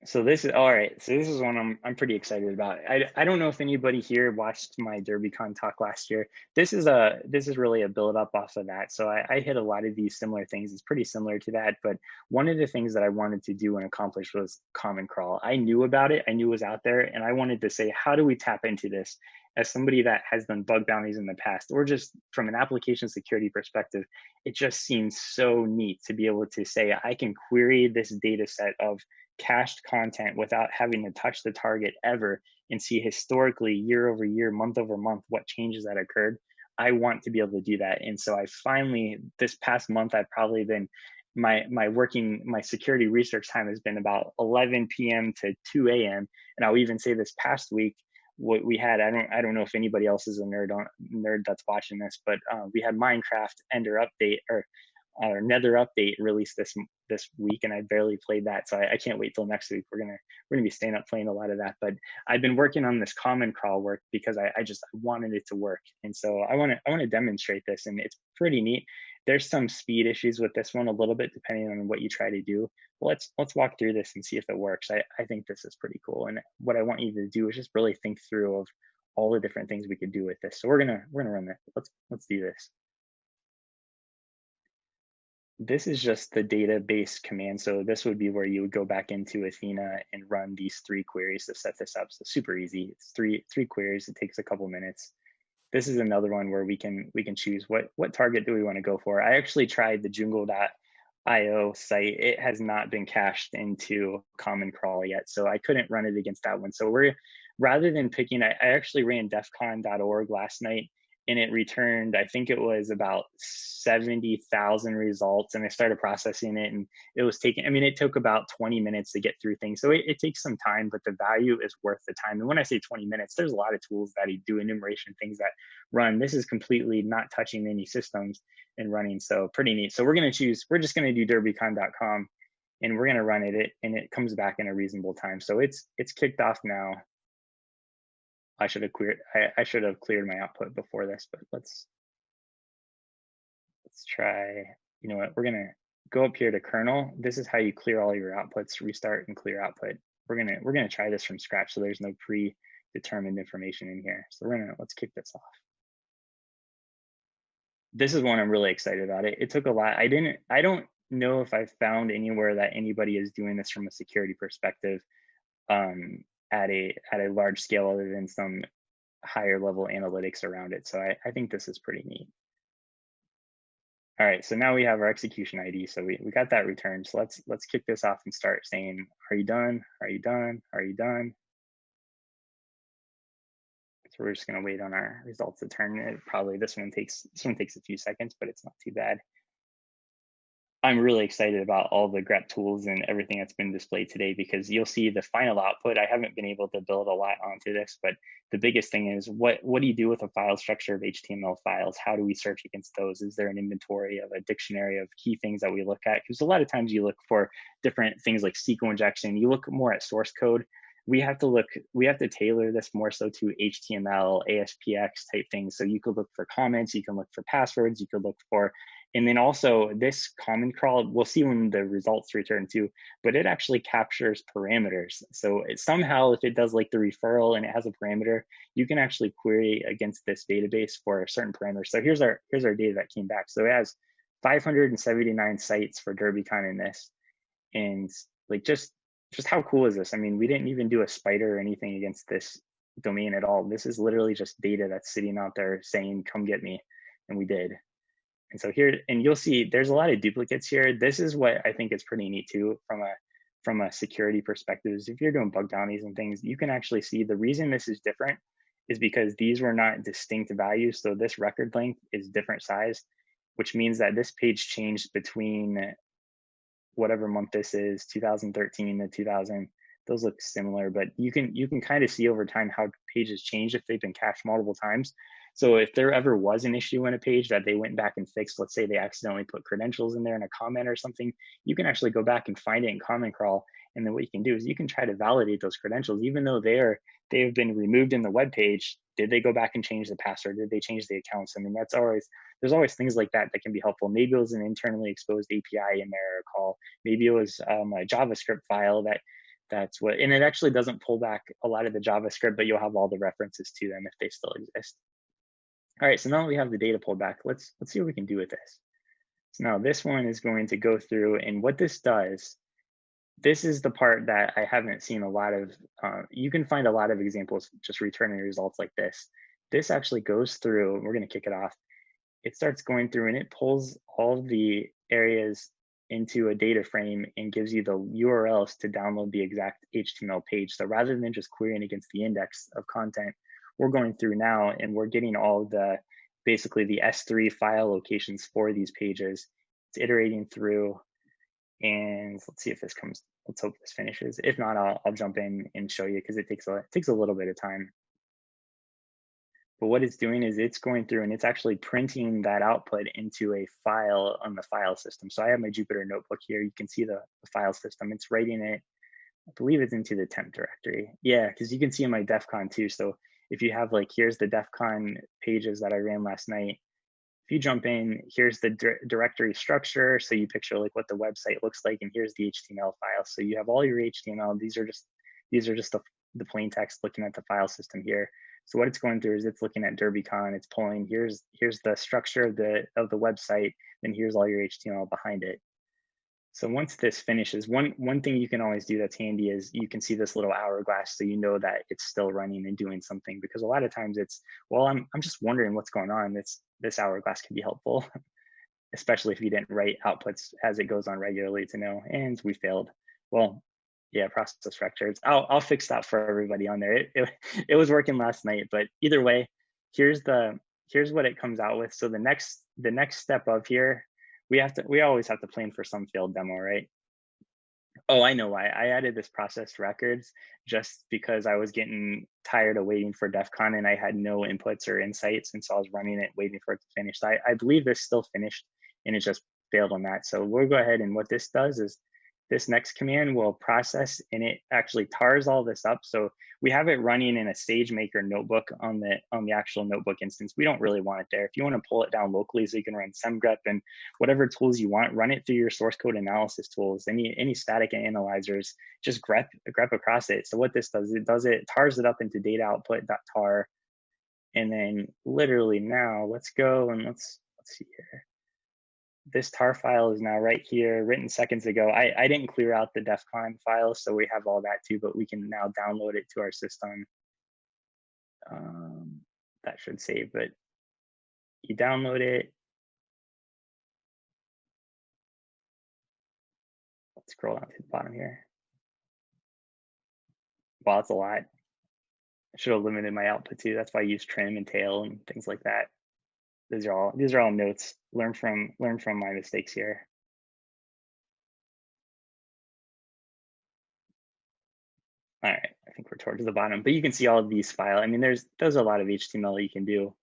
So this is all right. So this is one I'm pretty excited about. I don't know if anybody here watched my DerbyCon talk last year. This is really a build up off of that. So I hit a lot of these similar things. It's pretty similar to that. But one of the things that I wanted to do and accomplish was Common Crawl. I knew about it. I knew it was out there, and I wanted to say, how do we tap into this? As somebody that has done bug bounties in the past, or just from an application security perspective, it just seems so neat to be able to say, I can query this data set of cached content without having to touch the target ever and see historically, year over year, month over month, what changes that occurred. I want to be able to do that. And so I finally, this past month, I've probably been, my security research time has been about 11 p.m. to 2 a.m. And I'll even say this past week, what we had, I don't know if anybody else is a nerd that's watching this, but we had Minecraft Ender update, or Nether update released this week, and I barely played that, so I can't wait till next week. We're gonna be staying up playing a lot of that. But I've been working on this Common Crawl work because I wanted it to work, and so I want to demonstrate this, and it's pretty neat. There's some speed issues with this one a little bit depending on what you try to do. But let's walk through this and see if it works. I think this is pretty cool, and what I want you to do is just really think through of all the different things we could do with this. So we're gonna run that. Let's do this. This is just the database command. So this would be where you would go back into Athena and run these 3 queries to set this up. So super easy. It's three queries. It takes a couple minutes. This is another one where we can choose what target do we want to go for. I actually tried the Jungle.io site. It has not been cached into Common Crawl yet, so I couldn't run it against that one. So we're rather than picking, I actually ran defcon.org last night, and it returned, I think it was about 70,000 results, and I started processing it, and it was taking, I mean, it took about 20 minutes to get through things. So it takes some time, but the value is worth the time. And when I say 20 minutes, there's a lot of tools that do enumeration things that run. This is completely not touching any systems and running. So pretty neat. So we're just going to do derbycon.com, and we're going to run it, and it comes back in a reasonable time. So it's kicked off now. I should have cleared my output before this, but let's try, you know what, we're gonna go up here to kernel. This is how you clear all your outputs, restart and clear output. We're gonna try this from scratch, so there's no predetermined information in here. So let's kick this off. This is one I'm really excited about. It took a lot. I don't know if I found anywhere that anybody is doing this from a security perspective at a large scale other than some higher level analytics around it. So I think this is pretty neat. All right, so now we have our execution ID. So we got that returned. So let's kick this off and start saying, are you done? Are you done? Are you done? So we're just gonna wait on our results to turn. This one takes a few seconds, but it's not too bad. I'm really excited about all the grep tools and everything that's been displayed today, because you'll see the final output. I haven't been able to build a lot onto this, but the biggest thing is what do you do with a file structure of HTML files? How do we search against those? Is there an inventory of a dictionary of key things that we look at? Because a lot of times you look for different things like SQL injection. You look more at source code. We have to tailor this more so to HTML, ASPX type things. So you could look for comments, you can look for passwords, you could look for, and then also this common crawl, we'll see when the results return too, but it actually captures parameters. So somehow if it does like the referral and it has a parameter, you can actually query against this database for a certain parameter. So here's our data that came back. So it has 579 sites for DerbyCon in this. And like just how cool is this? I mean, we didn't even do a spider or anything against this domain at all. This is literally just data that's sitting out there saying, come get me. And we did. And so here, and you'll see there's a lot of duplicates here. This is what I think is pretty neat too from a security perspective, is if you're doing bug bounties and things, you can actually see the reason this is different is because these were not distinct values. So this record length is different size, which means that this page changed between whatever month this is, 2013 to 2000. Those look similar, but you can kind of see over time how pages change if they've been cached multiple times. So if there ever was an issue in a page that they went back and fixed, let's say they accidentally put credentials in there in a comment or something, you can actually go back and find it in Common Crawl. And then what you can do is you can try to validate those credentials, even though they have been removed in the web page. Did they go back and change the password? Did they change the accounts? I mean, there's always things like that that can be helpful. Maybe it was an internally exposed API in there, call. Maybe it was a JavaScript file that's what, and it actually doesn't pull back a lot of the JavaScript, but you'll have all the references to them if they still exist. All right, so now we have the data pulled back. Let's see what we can do with this. So now this one is going to go through, and what this does, this is the part that I haven't seen a lot of. You can find a lot of examples just returning results like this. This actually goes through, we're gonna kick it off. It starts going through and it pulls all the areas into a data frame and gives you the URLs to download the exact HTML page. So rather than just querying against the index of content, we're going through now and we're getting all the, basically the S3 file locations for these pages. It's iterating through, and let's see if this comes, let's hope this finishes. If not, I'll jump in and show you, because it takes a little bit of time. But what it's doing is it's going through and it's actually printing that output into a file on the file system. So I have my Jupyter notebook here. You can see the file system. It's writing it, I believe it's into the temp directory. Yeah, because you can see in my DEF CON too. So if you have like, here's the DEF CON pages that I ran last night. If you jump in, here's the directory structure. So you picture like what the website looks like, and here's the HTML file. So you have all your HTML. These are just the plain text looking at the file system here. So what it's going through is it's looking at DerbyCon, it's pulling, here's the structure of the website, and here's all your HTML behind it. So once this finishes, one thing you can always do that's handy is you can see this little hourglass, so you know that it's still running and doing something, because a lot of times it's, well, I'm just wondering what's going on. This hourglass can be helpful, especially if you didn't write outputs as it goes on regularly to know. And we failed. Well, yeah, process records. I'll fix that for everybody on there. It was working last night, but either way, here's what it comes out with. So the next step of here, we always have to plan for some failed demo, right? Oh, I know why. I added this processed records just because I was getting tired of waiting for DEF CON and I had no inputs or insights. And so I was running it, waiting for it to finish. So I believe this still finished and it just failed on that. So we'll go ahead, and what this does is this next command will process, and it actually tars all this up. So we have it running in a SageMaker notebook on the actual notebook instance. We don't really want it there. If you want to pull it down locally so you can run semgrep and whatever tools you want, run it through your source code analysis tools, any static analyzers, just grep across it. So what this does, it tars it up into data output.tar. And then literally now let's go and let's see here. This tar file is now right here, written seconds ago. I didn't clear out the DEF CON file, so we have all that too, but we can now download it to our system. That should save, but you download it. Let's scroll down to the bottom here. Wow, it's a lot. I should have limited my output too. That's why I use trim and tail and things like that. These are all notes. Learn from my mistakes here. All right, I think we're towards the bottom, but you can see all of these files. I mean, there's a lot of HTML you can do.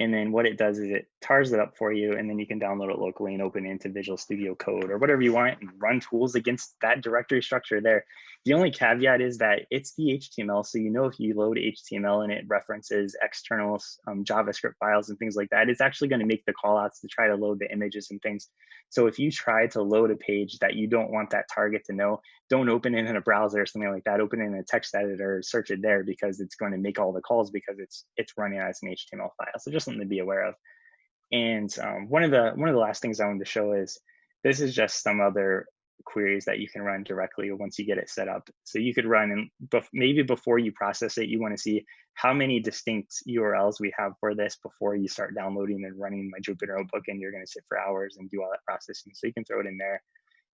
And then what it does is it tars it up for you, and then you can download it locally and open it into Visual Studio Code or whatever you want and run tools against that directory structure there. The only caveat is that it's the HTML. So you know, if you load HTML and it references external JavaScript files and things like that, it's actually going to make the callouts to try to load the images and things. So if you try to load a page that you don't want that target to know, don't open it in a browser or something like that. Open it in a text editor, search it there, because it's going to make all the calls because it's running as an HTML file. So just something to be aware of. And one of the last things I wanted to show is this is just some other queries that you can run directly once you get it set up. So you could run, and maybe before you process it, you want to see how many distinct URLs we have for this before you start downloading and running my Jupyter notebook, and you're going to sit for hours and do all that processing. So you can throw it in there.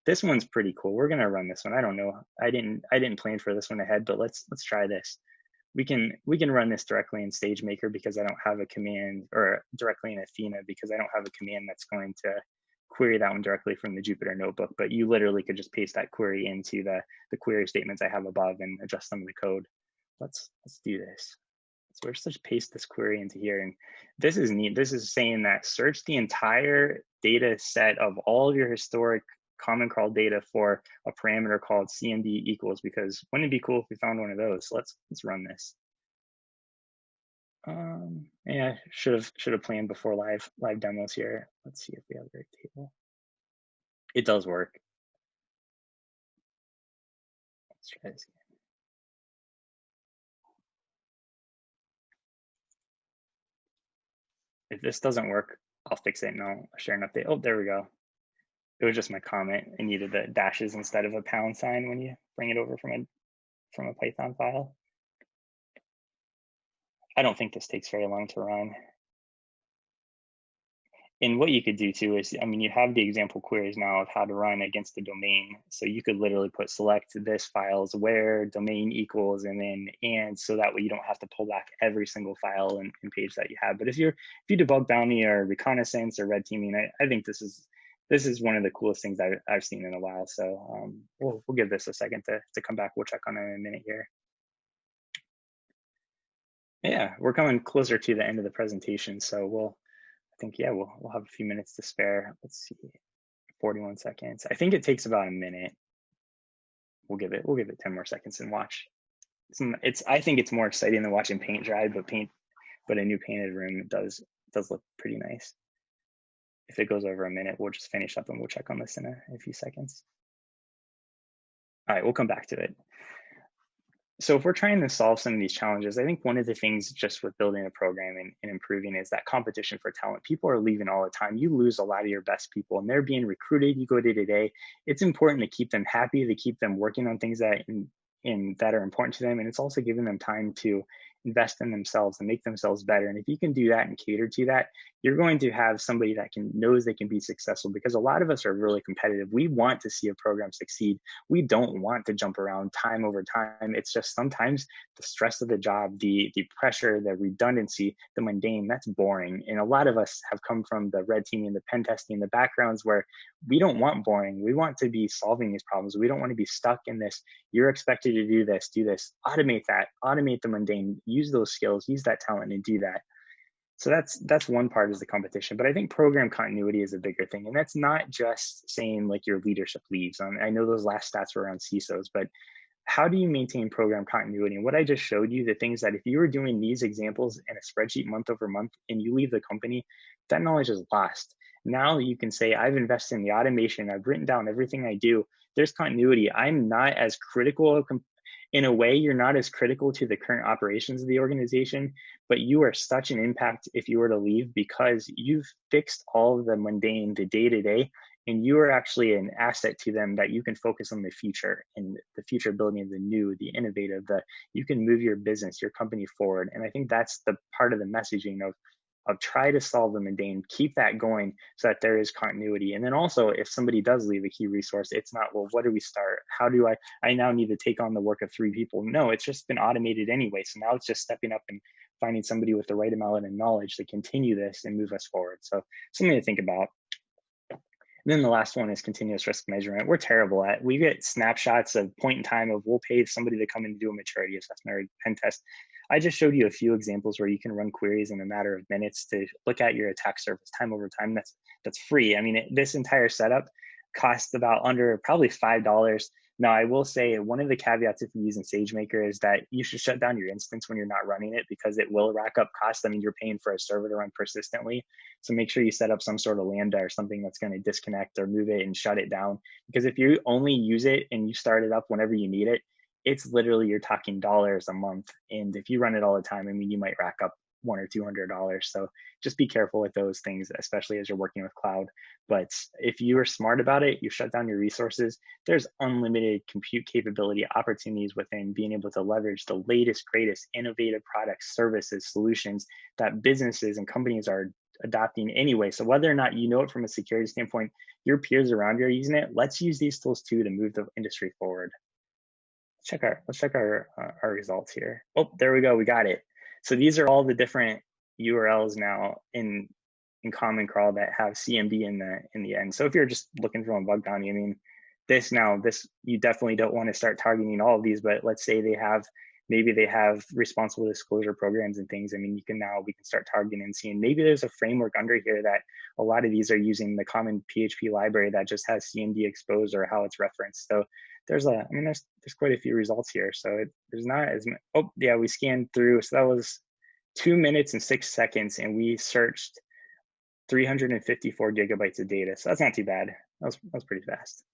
This one's pretty cool. We're going to run this one. I don't know. I didn't plan for this one ahead, but let's try this. We can run this directly in SageMaker because I don't have a command, or directly in Athena because I don't have a command that's going to query that one directly from the Jupyter notebook. But you literally could just paste that query into the query statements I have above and adjust some of the code. Let's do this. So let's just paste this query into here. And this is neat. This is saying that search the entire data set of all of your historic common crawl data for a parameter called CMD equals, because wouldn't it be cool if we found one of those? So let's run this. Yeah, should have planned before live demos here. Let's see if we have a great table. It does work. Let's try this again. If this doesn't work, I'll fix it and I'll share an update. Oh, there we go. It was just my comment. It needed the dashes instead of a pound sign when you bring it over from a Python file. I don't think this takes very long to run. And what you could do too is, I mean, you have the example queries now of how to run against the domain. So you could literally put select this files where domain equals, and then so that way you don't have to pull back every single file and page that you have. But if you debug bounty or reconnaissance or red teaming, I think this is one of the coolest things I've seen in a while. So we'll give this a second to come back. We'll check on it in a minute here. Yeah, we're coming closer to the end of the presentation, so I think, yeah, we'll have a few minutes to spare. Let's see, 41 seconds. I think it takes about a minute. We'll give it 10 more seconds and watch. I think it's more exciting than watching paint dry, but a new painted room does look pretty nice. If it goes over a minute, we'll just finish up and we'll check on this in a few seconds. All right, we'll come back to it. So if we're trying to solve some of these challenges, I think one of the things just with building a program and improving is that competition for talent. People are leaving all the time. You lose a lot of your best people and they're being recruited. You go day to day. It's important to keep them happy, to keep them working on things that are important to them. And it's also giving them time to invest in themselves and make themselves better. And if you can do that and cater to that, you're going to have somebody that knows they can be successful, because a lot of us are really competitive. We want to see a program succeed. We don't want to jump around time over time. It's just sometimes the stress of the job, the pressure, the redundancy, the mundane, that's boring. And a lot of us have come from the red teaming, the pen testing, the backgrounds where we don't want boring. We want to be solving these problems. We don't want to be stuck in this, you're expected to do this, automate that, automate the mundane, use those skills, use that talent and do that. So that's one part, is the competition. But I think program continuity is a bigger thing. And that's not just saying like your leadership leaves. I know those last stats were around CISOs, but how do you maintain program continuity? And what I just showed you, the things that if you were doing these examples in a spreadsheet month over month and you leave the company, that knowledge is lost. Now you can say, I've invested in the automation, I've written down everything I do. There's continuity. I'm not as critical. In a way, you're not as critical to the current operations of the organization, but you are such an impact if you were to leave, because you've fixed all of the mundane, the day-to-day, and you are actually an asset to them that you can focus on the future and the future building of the new, the innovative, you can move your business, your company forward. And I think that's the part of the messaging of try to solve the mundane, keep that going so that there is continuity. And then also, if somebody does leave a key resource, it's not, well, what do we start? How do I now need to take on the work of 3 people? No, it's just been automated anyway. So now it's just stepping up and finding somebody with the right amount of knowledge to continue this and move us forward. So something to think about. And then the last one is continuous risk measurement. We're terrible at. We get snapshots of point in time of, we'll pay somebody to come in and do a maturity assessment or pen test. I just showed you a few examples where you can run queries in a matter of minutes to look at your attack surface time over time. That's free. I mean, this entire setup costs about under probably $5. Now, I will say one of the caveats if you're using SageMaker is that you should shut down your instance when you're not running it, because it will rack up costs. I mean, you're paying for a server to run persistently. So make sure you set up some sort of Lambda or something that's going to disconnect or move it and shut it down. Because if you only use it and you start it up whenever you need it, it's literally, you're talking dollars a month. And if you run it all the time, I mean, you might rack up $100 or $200. So just be careful with those things, especially as you're working with cloud. But if you are smart about it, you shut down your resources, there's unlimited compute capability opportunities within being able to leverage the latest, greatest innovative products, services, solutions that businesses and companies are adopting anyway. So whether or not you know it from a security standpoint, your peers around you are using it. Let's use these tools too to move the industry forward. Let's check our results here. Oh, there we go. We got it. So these are all the different URLs now in Common Crawl that have CMD in the end. So if you're just looking for a bug bounty, I mean, this you definitely don't want to start targeting all of these. But let's say maybe they have responsible disclosure programs and things. I mean, we can start targeting and seeing maybe there's a framework under here that a lot of these are using the common PHP library that just has CMD exposed or how it's referenced. So there's quite a few results here. So there's not as many. Oh yeah, we scanned through. So that was 2 minutes and 6 seconds, and we searched 354 gigabytes of data. So that's not too bad. That was pretty fast.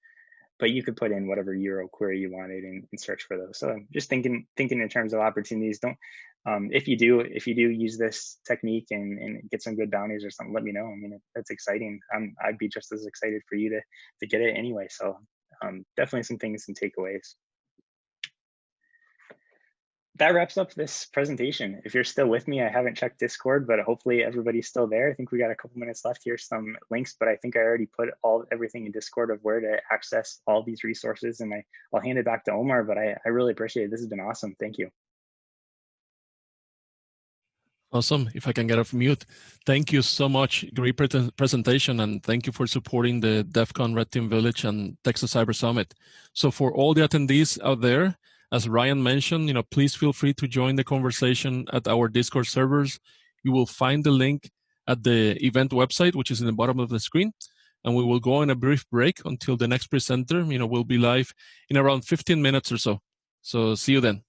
But you could put in whatever Euro query you wanted and search for those. So just thinking in terms of opportunities. Don't if you do use this technique and get some good bounties or something, let me know. I mean, that's exciting. I'd be just as excited for you to get it anyway. So definitely some takeaways. That wraps up this presentation. If you're still with me, I haven't checked Discord, but hopefully everybody's still there. I think we got a couple minutes left here, some links, but I think I already put everything in Discord of where to access all these resources, and I'll hand it back to Omar, but I really appreciate it. This has been awesome. Thank you. Awesome. If I can get off mute. Thank you so much. Great presentation, and thank you for supporting the DEF CON Red Team Village and Texas Cyber Summit. So for all the attendees out there, as Ryan mentioned, please feel free to join the conversation at our Discord servers. You will find the link at the event website, which is in the bottom of the screen. And we will go on a brief break until the next presenter, will be live in around 15 minutes or so. So see you then.